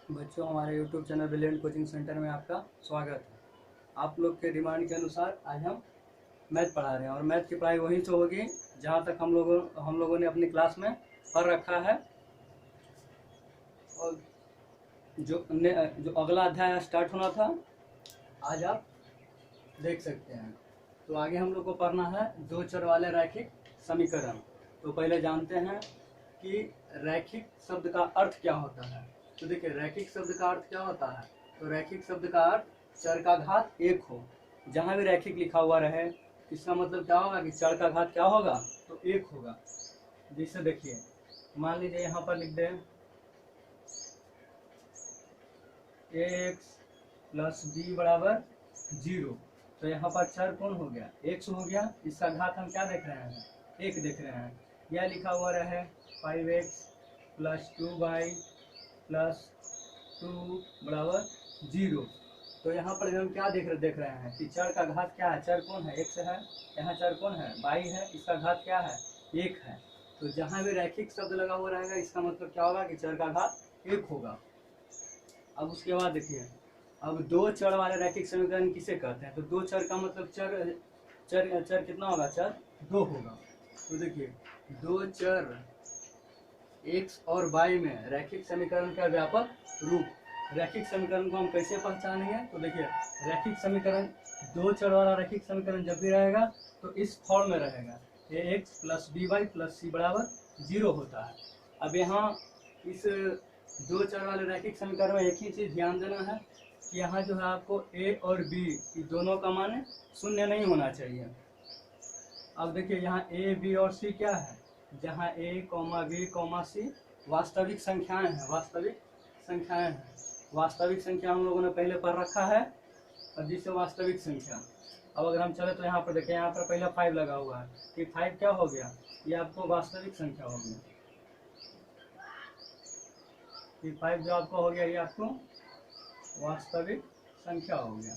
बच्चों, हमारे YouTube channel brilliant coaching centre में आपका स्वागत है। आप लोग के डिमांड के अनुसार आज हम मैथ पढ़ा रहे हैं और मैथ की पढ़ाई वहीं से होगी जहां तक हम लोगों ने अपनी क्लास में पढ़ रखा है। और जो अगला अध्याय स्टार्ट होना था आज आप देख सकते हैं। तो आगे हम लोग को पढ़ना है दो चर वाले रैखिक समीकरण। तो पहले जानते हैं कि रैखिक शब्द का अर्थ क्या होता है। तो देखिए, रैखिक शब्द का अर्थ क्या होता है। तो रैखिक शब्द का अर्थ चर का घात एक हो। जहाँ भी रैखिक लिखा हुआ रहे इसका मतलब क्या होगा कि चर का घात क्या होगा, तो एक होगा। जैसे देखिए, मान लीजिए यहाँ पर लिख दें एक्स प्लस बी बराबर 0। तो यहाँ पर चर कौन हो गया, एक्स हो गया। इसका घात हम क्या देख रहे हैं, एक देख रहे हैं। यह लिखा हुआ रहे 5x प्लस 2y प्लस 2 बराबर 0। तो यहाँ पर हम क्या देख रहे हैं कि चर का घात क्या है, चर कौन है, एक्स है। यहाँ चर कौन है, y है। इसका घात क्या है, एक है। तो जहाँ भी रैखिक शब्द लगा हुआ रहेगा इसका मतलब क्या होगा कि चर का घात एक होगा। अब उसके बाद देखिए, अब दो चर वाले रैखिक समीकरण किसे कहते हैं। तो दो चर का मतलब चर चर चर कितना होगा, चर दो होगा। तो देखिए, दो चर एक्स और वाई में रैखिक समीकरण का व्यापक रूप। रैखिक समीकरण को हम कैसे पहचानेंगे। तो देखिए, रैखिक समीकरण दो चर वाला रैखिक समीकरण जब भी रहेगा तो इस फॉर्म में रहेगा, a x plus b y plus c बराबर 0 होता है। अब यहाँ इस दो चर वाले रैखिक समीकरण में एक ही चीज ध्यान देना है कि यहाँ जो है आपको ए और बी दोनों का मान शून्य नहीं होना चाहिए। अब देखिए, यहाँ ए बी और सी क्या है, जहाँ ए कॉमा बी कॉमा सी वास्तविक संख्याएं हैं। वास्तविक संख्याएं हैं। वास्तविक संख्या हम लोगों ने पहले पढ़ रखा है, और जिससे वास्तविक संख्या। अब अगर हम चले तो यहाँ पर देखें, यहाँ पर पहले 5 लगा हुआ है कि 5 क्या हो गया, ये आपको वास्तविक संख्या हो गया। कि 5 जो आपको हो गया ये आपको वास्तविक संख्या हो गया।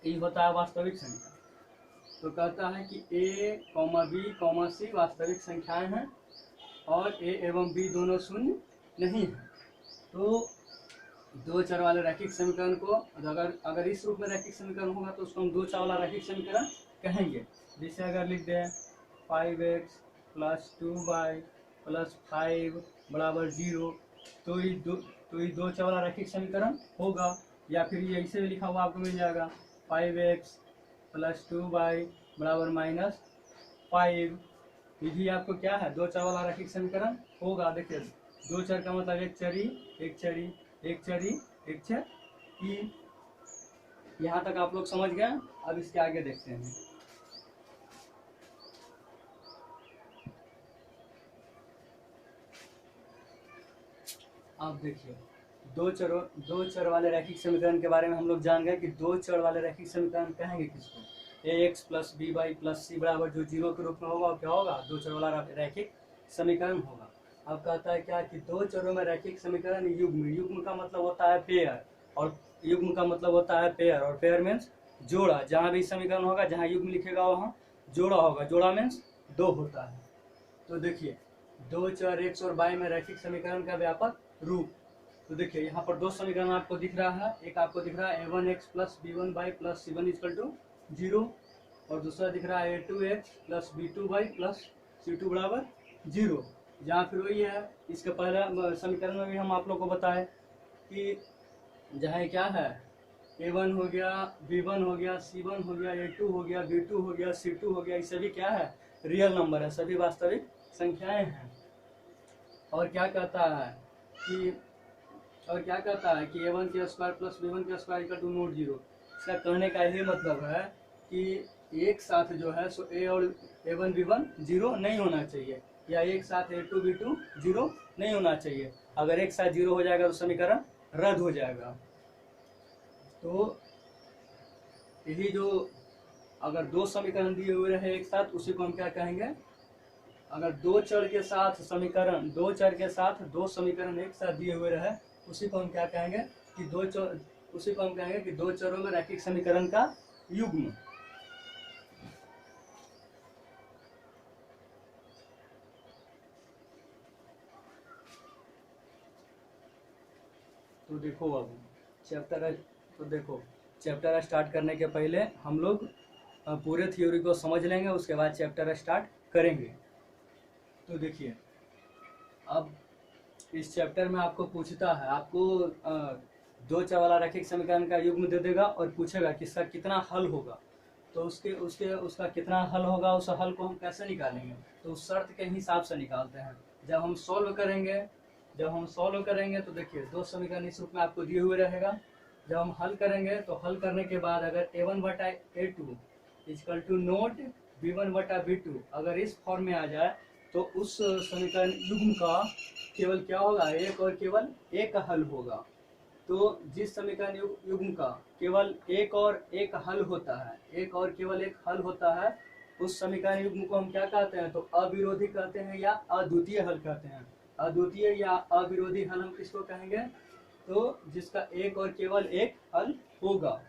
ये होता है वास्तविक संख्या। तो कहता है कि ए कॉमा बी कॉमा सी वास्तविक संख्याएं हैं और ए एवं बी दोनों शून्य नहीं है। तो दो चर वाले रैखिक समीकरण को अगर इस रूप में रैखिक समीकरण होगा तो उसको हम दो चर वाला रैखिक समीकरण कहेंगे। जैसे अगर लिख दें 5x प्लस 2y प्लस 5 बराबर 0, तो ये दो चर वाला रैखिक समीकरण होगा। या फिर ये ऐसे भी लिखा हुआ आपको मिल जाएगा 5x प्लस 2y बराबर -5। ये भी आपको क्या है, दो चर वाला रैखिक समीकरण होगा। देखिए, दो चर का मतलब एक चरी एक चरी एक चरी एक चरी। यहाँ तक आप लोग समझ गए। अब इसके आगे देखते हैं। आप देखिए, दो चर वाले रैखिक समीकरण के बारे में हम लोग जान गए कि दो चर वाले रैखिक समीकरण कहेंगे किसको, a x plus b y plus c बराबर जो 0 के रूप में होगा क्या होगा, दो चर वाला रैखिक समीकरण होगा। अब कहता है क्या कि दो चरों में रैखिक समीकरण युग्म। युग्म का मतलब होता है पेयर, और युग्म का मतलब होता है पेयर, और पेयर मीन्स जोड़ा। जहाँ भी समीकरण होगा जहाँ युग्म लिखेगा वहाँ जोड़ा होगा। जोड़ा मीन्स दो होता है। तो देखिए, दो चर एक्स और वाई में रैखिक समीकरण का व्यापक रूप। तो देखिए, यहाँ पर दो समीकरण आपको दिख रहा है। एक आपको दिख रहा है a1x plus b1y plus c1 equal to 0, और दूसरा दिख रहा है a2x plus b2y plus c2 बराबर 0। जहाँ फिर वही है, इसके पहले समीकरण में भी हम आप लोग को बताए कि जहाँ क्या है, a1 हो गया, b1 हो गया, c1 हो गया, a2 हो गया, b2 हो गया, c2 हो गया, ये सभी क्या है, रियल नंबर है, सभी वास्तविक संख्याएं हैं। और क्या कहता है कि a1 के स्क्वायर प्लस b1 के स्क्वायर इक्वल टू नोट 0। इसका कहने का यही मतलब है कि एक साथ जो है सो a और a1 b1 0 नहीं होना चाहिए, या एक साथ a2 b2 0 नहीं होना चाहिए। अगर एक साथ 0 हो जाएगा तो समीकरण रद्द हो जाएगा। तो यही जो अगर दो समीकरण दिए हुए रहे एक साथ, उसी को हम क्या कहेंगे, अगर दो चर के साथ दो समीकरण एक साथ दिए हुए रहे उसी को हम क्या कहेंगे कि उसी को हम कहेंगे कि दो चरों में रैखिक समीकरण का युग्म। तो देखो अब चैप्टर, तो देखो चैप्टर स्टार्ट करने के पहले हम लोग पूरे थ्योरी को समझ लेंगे, उसके बाद चैप्टर स्टार्ट करेंगे। तो देखिए अब इस चैप्टर में आपको पूछता है, आपको दो चर रैखिक समीकरण का युग्म दे देगा और पूछेगा कि इसका कितना हल होगा। तो उसका कितना हल होगा, उस हल को हम कैसे निकालेंगे, तो उस शर्त के हिसाब से निकालते हैं। जब हम सॉल्व करेंगे तो देखिए दो समीकरण इस रूप में आपको दिए हुए रहेगा। जब हम हल करेंगे तो हल करने के बाद अगर a1/a2 equal to note b1/b2 अगर इस फॉर्म में आ जाए तो उस समीकरण युग्म का केवल क्या होगा, एक और केवल एक हल होगा। तो जिस समीकरण युग्म का केवल एक और एक हल होता है, एक और केवल एक हल होता है, उस समीकरण युग्म को हम क्या कहते हैं, तो अविरोधी कहते हैं या अद्वितीय हल कहते हैं। अद्वितीय या अविरोधी हल हम किसको कहेंगे, तो जिसका एक और केवल एक हल होगा।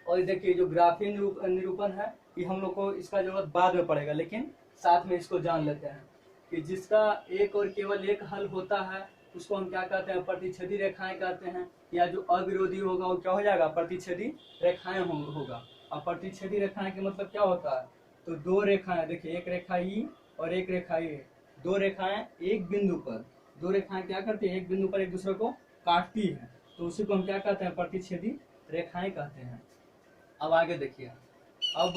और देखिए जो ग्राफीय निरूपण है कि हम लोग को इसका जरूरत बाद में पड़ेगा, लेकिन साथ में इसको जान लेते हैं कि जिसका एक और केवल एक हल होता है उसको हम क्या कहते हैं, प्रतिच्छेदी रेखाएं कहते हैं। या जो अविरोधी होगा वो क्या हो जाएगा, प्रतिच्छेदी रेखाएं होगा। और प्रतिच्छेदी रेखाएं के मतलब क्या होता है, तो दो रेखाएं, देखिए एक रेखा ई और एक रेखा ई, दो रेखाएं एक बिंदु पर, दो रेखाएं क्या करती है, एक बिंदु पर एक दूसरे को काटती है, तो उसी को हम क्या कहते हैं, प्रतिच्छेदी रेखाएं कहते हैं। अब आगे देखिए, अब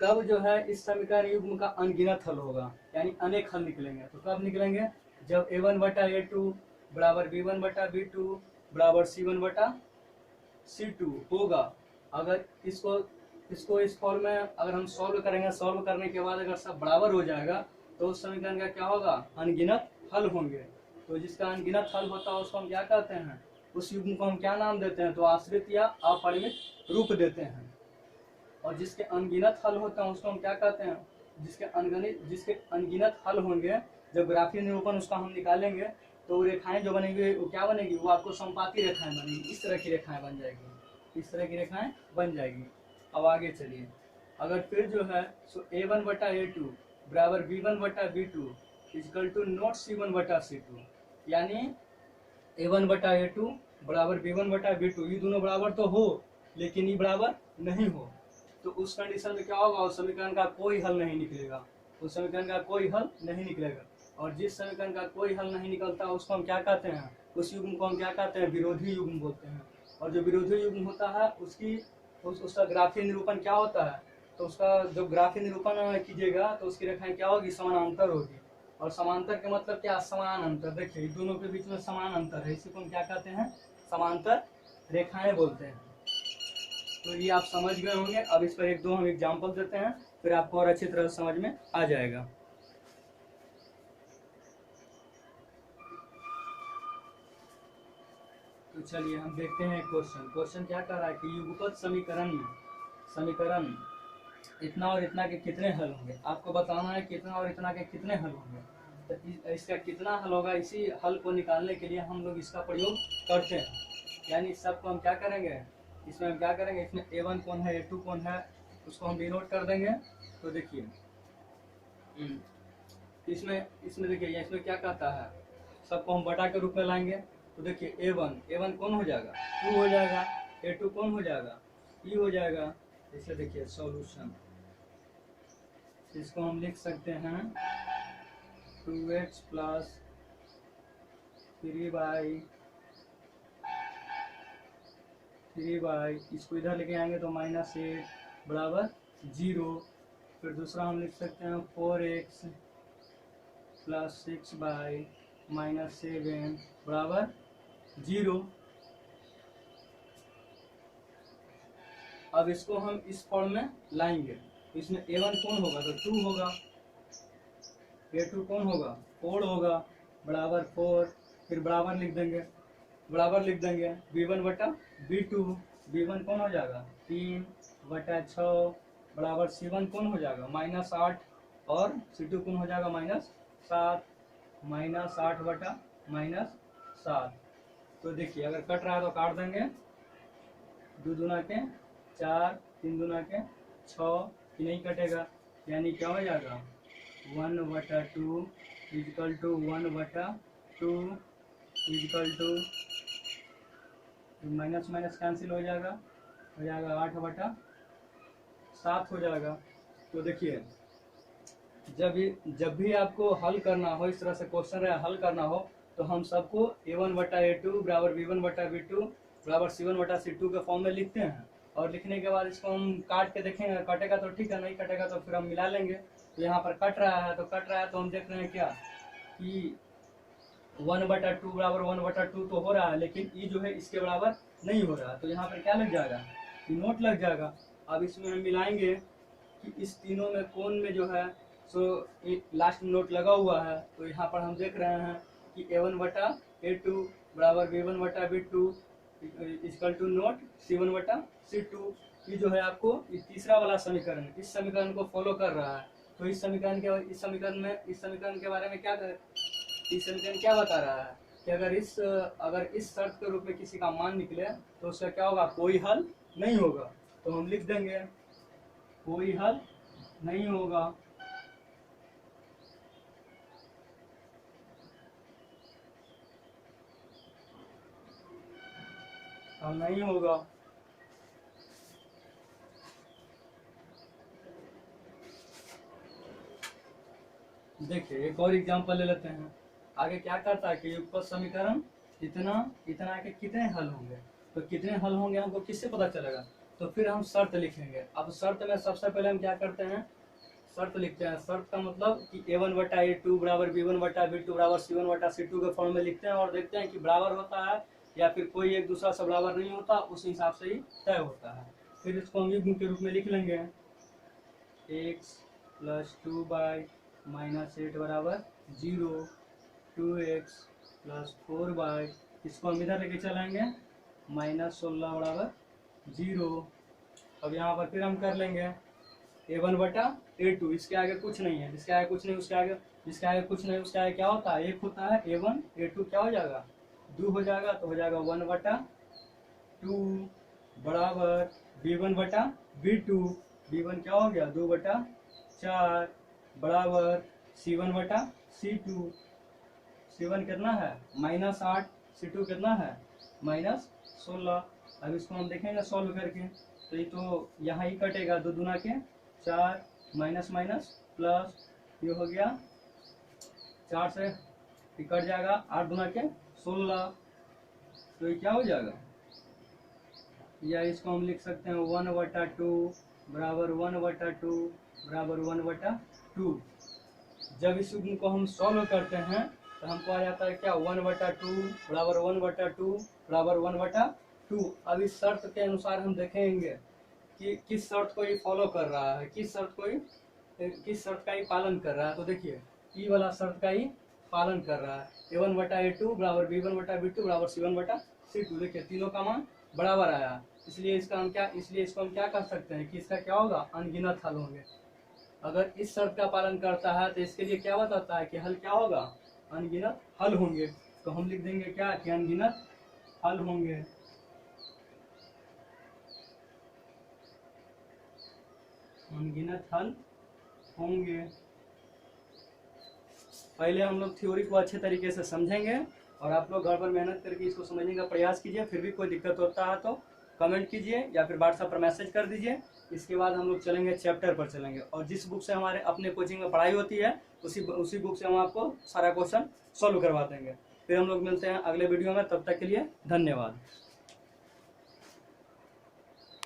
कब जो है इस समीकरण युग्म का अनगिनत हल होगा, यानी अनेक हल निकलेंगे। तो कब निकलेंगे, जब a1/a2 बराबर b1/b2 बराबर c1/c2 होगा। अगर इसको इस फॉर्म में अगर हम सॉल्व करेंगे, सॉल्व करने के बाद अगर सब बराबर हो जाएगा तो उस समीकरण का क्या होगा, अनगिनत हल होंगे। तो जिसका अनगिनत हल होता है उसको हम क्या कहते हैं, उस युग्म को हम क्या नाम देते हैं, तो आश्रित या अपरिमित रूप देते हैं। और जिसके अनगिनत हल होते हैं उसको हम क्या कहते हैं, जिसके अनगिनत हल होंगे, जब ग्राफीय निरूपण उसका हम निकालेंगे तो रेखाएं जो बनेंगी वो क्या बनेगी, वो आपको संपाती रेखाएं बनेगी, इस तरह की रेखाएं बन जाएगी, इस तरह की रेखाएं बन जाएगी। अब आगे चलिए, अगर फिर जो है सो a1/a2 बराबर b1/b2 equal to not c1/c2, यानी a1/a2 बराबर b1/b2, ये दोनों बराबर तो हो लेकिन ये बराबर नहीं हो, तो उस कंडीशन में क्या होगा, उस समीकरण का कोई हल नहीं निकलेगा, उस समीकरण का कोई हल नहीं निकलेगा। और जिस समीकरण का कोई हल नहीं निकलता उसको हम क्या कहते हैं, उस युग्म को हम क्या कहते हैं, विरोधी युग्म बोलते हैं। और जो विरोधी युग्म होता है उसका ग्राफीय निरूपण क्या होता है, तो उसका जो ग्राफीय निरूपण कीजिएगा तो उसकी रेखाएं क्या होगी, समानांतर होगी। और समांतर के मतलब क्या, समान अंतर। देखिए दोनों के बीच में समान अंतर है, इसी को हम क्या कहते हैं, समांतर रेखाएं बोलते हैं। तो ये आप समझ गए होंगे। अब इस पर एक दो हम एग्जांपल देते हैं, फिर आपको और अच्छी तरह समझ में आ जाएगा। तो चलिए हम देखते हैं क्वेश्चन क्या कर रहा है कि युगपत समीकरण इतना और इतना के कितने हल होंगे, आपको बताना है कि इतना और इतना के कितने हल होंगे। तो इसका कितना हल होगा, इसी हल को निकालने के लिए हम लोग इसका प्रयोग करते हैं। यानी सबको हम क्या करेंगे, इसमें हम क्या करेंगे, इसमें a1 कौन है, a2 कौन है, उसको हम डिनोट कर देंगे। तो देखिए इसमें देखिए इसमें क्या कहता है, सबको हम बटा के रूप में लाएंगे। तो देखिए a1 कौन हो जाएगा, 2 हो जाएगा, a2 कौन हो जाएगा, e हो जाएगा। इसलिए देखिए सॉल्यूशन, इसको हम लिख सकते हैं 2x प्लस 3y, इसको इधर लेके आएंगे तो -8 बराबर 0। फिर दूसरा हम लिख सकते हैं 4x प्लस 6y -7 बराबर 0। अब इसको हम इस फॉर्म में लाएंगे, इसमें a1 कौन होगा, तो 2 होगा, a2 कौन होगा, 4 होगा, बराबर 4। फिर बराबर लिख देंगे b1/b2, b1 कौन हो जाएगा 3/6 बराबर c1 कौन हो जाएगा -8 और c2 कौन हो जाएगा -7, -8/-7। तो देखिए अगर कट रहा है तो काट देंगे, 2 दूना के 4, 3 दूना के 6, नहीं कटेगा, यानी क्या हो जाएगा 1/2 equal to 1/2 equal to minus minus cancel हो जाएगा 8/7 हो जाएगा। तो देखिए जब भी आपको हल करना हो, इस तरह से क्वेश्चन हल करना हो, तो हम सबको a1/a2 बराबर b1/b2 बराबर c1/c2 के फॉर्म में लिखते हैं। और लिखने के बाद इसको हम काट के देखेंगे, कटेगा तो ठीक है, नहीं कटेगा तो फिर हम मिला लेंगे। तो यहाँ पर कट रहा है तो हम देख रहे हैं क्या कि 1/2 बराबर 1/2 तो हो रहा है, लेकिन ई जो है इसके बराबर नहीं हो रहा है। तो यहाँ पर क्या लग जाएगा, ई नोट लग जाएगा। अब इसमें हम मिलाएंगे कि इस तीनों में कौन में जो है सो लास्ट नोट लगा हुआ है। तो यहाँ पर हम देख रहे हैं कि a1/a2 बराबर b1/b2 equal to note c1/c2। ये जो है आपको इस तीसरा वाला समीकरण, इस समीकरण को फॉलो कर रहा है। तो इस समीकरण के बारे में इस समीकरण क्या बता रहा है कि अगर इस शर्त के रूप में किसी का मान निकले तो उसका क्या होगा, कोई हल नहीं होगा। तो हम लिख देंगे कोई हल नहीं होगा। हल नहीं होगा। देखिए एक और एग्जांपल ले लेते हैं। आगे क्या करता है कि युगपत समीकरण इतना के कितने हल होंगे, तो कितने हल होंगे हमको किससे पता चलेगा। तो फिर हम शर्त लिखेंगे। अब शर्त में सबसे पहले हम क्या करते हैं, शर्त लिखते हैं। शर्त का मतलब कि a1/a2 बराबर b1/b2 बराबर c1/c2 के फॉर्म में लिखते हैं और देखते हैं कि बराबर होता है या फिर कोई एक दूसरा से बराबर नहीं होता, उस हिसाब से ही तय होता है। फिर इसको हम युग्म के रूप में लिख लेंगे x + 2y - 8 बराबर 0, 2x + 4y, इसको हम इधर लेके चलेंगे -16 बराबर 0। अब यहाँ पर फिर हम कर लेंगे a1/a2, इसके आगे कुछ नहीं है, जिसके आगे कुछ नहीं उसके आगे क्या होता है, एक होता है। a1 a2 क्या हो जाएगा, 2 हो जाएगा। तो हो जाएगा 1/2 बराबर b1/b2, b1 क्या हो गया 2/4 बराबर c1/c2। c1 कितना है -8, c2 कितना है -16। अब इसको हम देखेंगे सॉल्व करके। तो ये तो यहाँ ही कटेगा, 2 दूना के 4, माइनस माइनस प्लस, ये हो गया 4 से कट जाएगा, 8 दूना के 16। तो ये क्या हो जाएगा, या इसको हम लिख सकते हैं 1/2 बराबर 1/2 बराबर 1/2। जब इस युग्म को हम सॉल्व करते हैं तो हमको आ जाता है क्या 1/2 बराबर 1/2 बराबर 1/2। अब इस शर्त के अनुसार हम देखेंगे कि किस शर्त को ये फॉलो कर रहा है, किस शर्त का ही पालन कर रहा है। तो देखिए ई वाला शर्त का ही पालन कर रहा है। a1/a2 बराबर b1/b2 बराबर c1/c2। देखिए तीनों का मान बराबर आया, इसलिए इसको हम क्या कर सकते हैं कि इसका क्या होगा, अनगिनत हल होंगे। अगर इस शर्त का पालन करता है तो इसके लिए क्या बताता है कि हल क्या होगा, अनगिनत हल होंगे। तो हम लिख देंगे क्या कि अनगिनत हल होंगे। अनगिनत हल होंगे। पहले हम लोग थ्योरी को अच्छे तरीके से समझेंगे और आप लोग घर पर मेहनत करके इसको समझने का प्रयास कीजिए। फिर भी कोई दिक्कत होता है तो कमेंट कीजिए या फिर व्हाट्सएप पर मैसेज कर दीजिए। इसके बाद हम लोग चलेंगे चैप्टर पर चलेंगे, और जिस बुक से हमारे अपने कोचिंग में पढ़ाई होती है उसी बुक से हम आपको सारा क्वेश्चन सॉल्व करवा देंगे। फिर हम लोग मिलते हैं अगले वीडियो में, तब तक के लिए धन्यवाद।